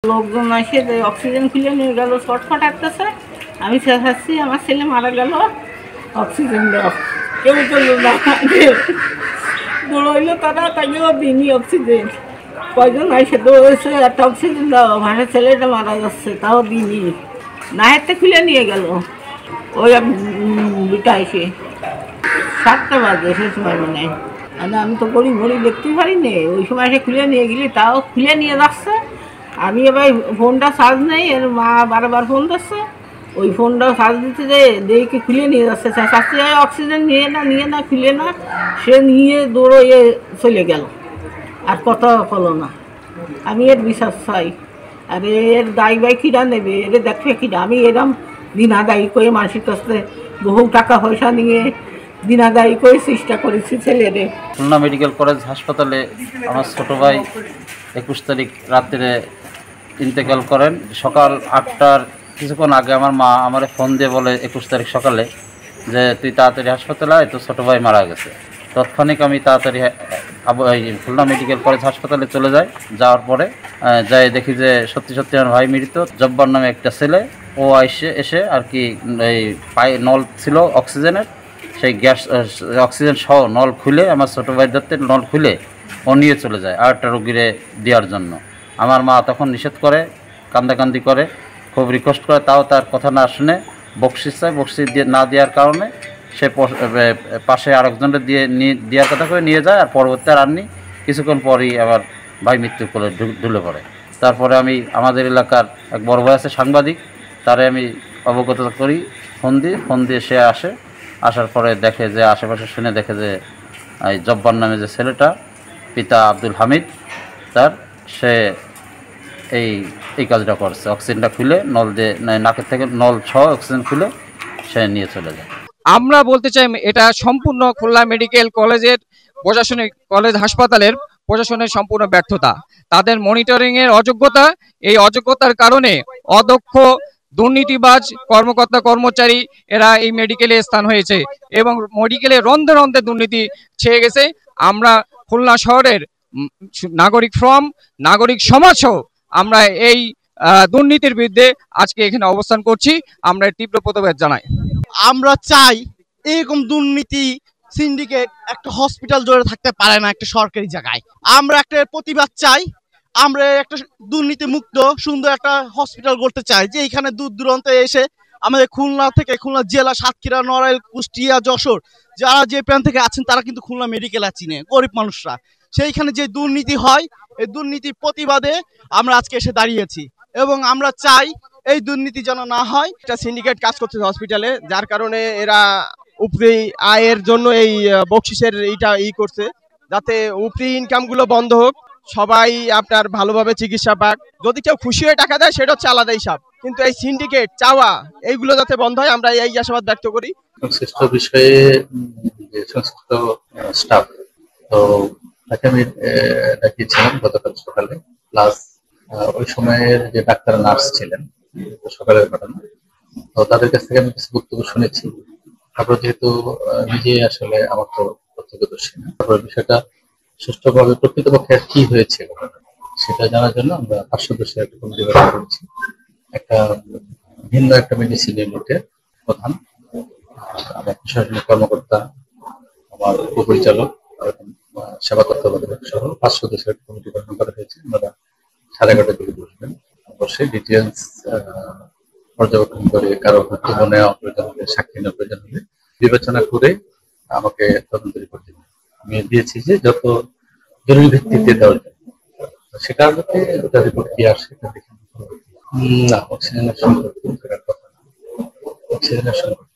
লোকজন এসে অক্সিজেন খুলে নিয়ে গেল, ছটফট আসতেছে। আমি চেঁচাচ্ছি, আমার ছেলে মারা গেল, অক্সিজেন দাও। কেউ চলল না, দৌড়ইলো তারা, তাকেও দিনই অক্সিজেন। কয়জন এসে দৌড়েছে, একটা অক্সিজেন দাও, ভাষা ছেলেটা মারা যাচ্ছে, তাও দিনই। নাহেরটা খুলে নিয়ে গেল ওই দুটা এসে 7টা বাজে সে সময় মনে হয়। আমি তো গড়ি ঘড়ি দেখতেই পারিনি, ওই সময় এসে খুলে নিয়ে গেলি, তাও খুলে নিয়ে যাচ্ছে। আমি এবার ফোনটা চার্জ নেই, এর মা বারবার ফোন দিচ্ছে, ওই ফোনটাও চার্জ দিতে যে দেখে খুলে নিয়ে যাচ্ছে, চাচ্ছি অক্সিজেন নিয়ে না খুলে না, সে নিয়ে দৌড়ে চলে গেল, আর কথা হলো না। আমি এর বিশ্বাস চাই, আর এর দায়ী বাই কিনা নেবে, এর দেখবে কিনা। আমি এরম দিনা দায়ী করে মানুষের কাছে বহু টাকা পয়সা নিয়ে দিনা দায়ী করে চেষ্টা করেছি ছেলেরে। খুলনা মেডিকেল কলেজ হাসপাতালে আমার ছোটো ভাই 21 তারিখ রাত্রে ইন্তেকাল করেন। সকাল 8টার কিছুক্ষণ আগে আমার মা আমার ফোন দিয়ে বলে 21 তারিখ সকালে যে তুই তাড়াতাড়ি হাসপাতালে আয়, তো ছোটো ভাই মারা গেছে। তৎক্ষণিক আমি তাড়াতাড়ি খুলনা মেডিকেল কলেজ হাসপাতালে চলে যাই। যাওয়ার পরে যাই দেখি যে সত্যি সত্যি আমার ভাই মৃত। জব্বার নামে একটা ছেলে, ও এসে আর কি এই পায়ে নল ছিল অক্সিজেনের, সেই গ্যাস অক্সিজেন সহ নল খুলে আমার ছোটো ভাইয়ের দত্তে নল খুলে ও নিয়ে চলে যায় আর একটা রোগীরে দেওয়ার জন্য। আমার মা তখন নিষেধ করে, কান্দাকান্দি করে, খুব রিকোয়েস্ট করে, তাও তার কথা না শুনে বকশিস চায়। বকশিস দিয়ে না দেওয়ার কারণে সে পাশে আরেকজনকে দেওয়ার কথা করে নিয়ে যায়। আর পরবর্তী আর আননি, কিছুক্ষণ পরই আবার ভাই মৃত্যু করে ঢুলে পড়ে। তারপরে আমি আমাদের এলাকার এক বড় ভাই আছে সাংবাদিক, তারে আমি অবগত করি, ফোন দিয়ে সে আসে। আসার পরে দেখে যে আশেপাশে শুনে দেখে যে এই জব্বার নামে যে ছেলেটা, পিতা আব্দুল হামিদ, তার সে এই কাজটা করছে। অক্সিজেনটা খুলে নল দিয়ে নাকের থেকে নল সহ অক্সিজেন খুলে সে নিয়ে চলে যায়। আমরা বলতে চাই এটা সম্পূর্ণ খুলনা মেডিকেল কলেজের প্রশাসনিক কলেজ হাসপাতালের প্রশাসনের সম্পূর্ণ ব্যর্থতা, তাদের মনিটরিং এর অযোগ্যতা। এই অযোগ্যতার কারণে অদক্ষ দুর্নীতিবাজ কর্মকর্তা কর্মচারী এরা এই মেডিকেলে স্থান হয়েছে এবং মেডিকেলে রন্ধে রন্ধে দুর্নীতি ছেয়ে গেছে। আমরা খুলনা শহরের নাগরিক ফ্রম নাগরিক সমাজ সহ আমরা এই দুর্নীতির বিরুদ্ধে আজকে এখানে অবস্থান করছি। আমরা তীব্র প্রতিবাদ জানাই। আমরা চাই এরকম দুর্নীতি সিন্ডিকেট একটা হসপিটাল জুড়ে থাকতে পারে না একটা সরকারি জায়গায়। আমরা একটা প্রতিবাদ চাই, আমরা একটা দুর্নীতি মুক্ত সুন্দর একটা হসপিটাল করতে চাই, যে এখানে দূর দূরান্ত এসে আমাদের খুলনা থেকে, খুলনা জেলা, সাতক্ষীরা, নড়াইল, কুষ্টিয়া, যশোর, যারা যে প্রান্ত থেকে আছেন তারা কিন্তু খুলনা মেডিকেল চিনে, গরিব মানুষরা। সেইখানে যে দুর্নীতি হয়, এই দুর্নীতির প্রতিবাদে আমরা আজকে এসে দাঁড়িয়েছি এবং আমরা চাই এই দুর্নীতি যেন না হয়। একটা সিন্ডিকেট কাজ করছে হসপিটালে, যার কারণে এরা উপরি আয়ের জন্য এই বকশিসের করছে, যাতে উপরি ইনকাম গুলো বন্ধ হোক, সবাই আপনার ভালোভাবে চিকিৎসা পাক। যদি কেউ খুশি হয়ে টাকা দেয় সেটা হচ্ছে আলাদা হিসাব, কিন্তু এই সিন্ডিকেট চাওয়া এইগুলো যাতে বন্ধ হয়, আমরা এই আশাবাদ ব্যক্ত করি। সংশ্লিষ্ট বিষয়ে যে সংশ্লিষ্ট স্টাফ, তো তাকে আমি দেখিয়েছিলাম গতকাল সকালে, প্লাস ওই সময়ের যে ডাক্তার নার্স ছিলেন, সকালের ঘটনা, তো তাদের কাছ থেকে আমি কিছু বক্তব্য শুনেছি। তারপর যেহেতু নিজে আসলে আমার তো প্রত্যক্ষদর্শী না, তারপর বিষয়টা সুষ্ঠুভাবে প্রকৃতপক্ষে কি হয়েছে সেটা জানার জন্য আমরা 5 সদস্যের একটা কমিটি গঠন করেছি। একটা ভিন্ন একটা মেডিসিন ইউনিটের প্রধান, আমার প্রশাসনিক কর্মকর্তা, আমার উপপরিচালক, সেবা তত্ত্বাবধায়ক সহ 5 সদস্যের একটা কমিটি গঠন করা হয়েছে। আমরা 11:30 দিকে বসবেন, অবশ্যই ডিটেলস পর্যবেক্ষণ করে কারো বক্তব্য নেওয়া প্রয়োজন হলে, সাক্ষী নেওয়া প্রয়োজন হলে বিবেচনা করে আমাকে তদন্ত রিপোর্ট দিবেন। আমি দিয়েছি যে যত জরুরি ভিত্তিতে দেওয়া যায়, সেটার মধ্যে ওটা রিপোর্ট কি আসে এটা দেখে না, অক্সিজেনের সংকট, অক্সিজেনের সংকট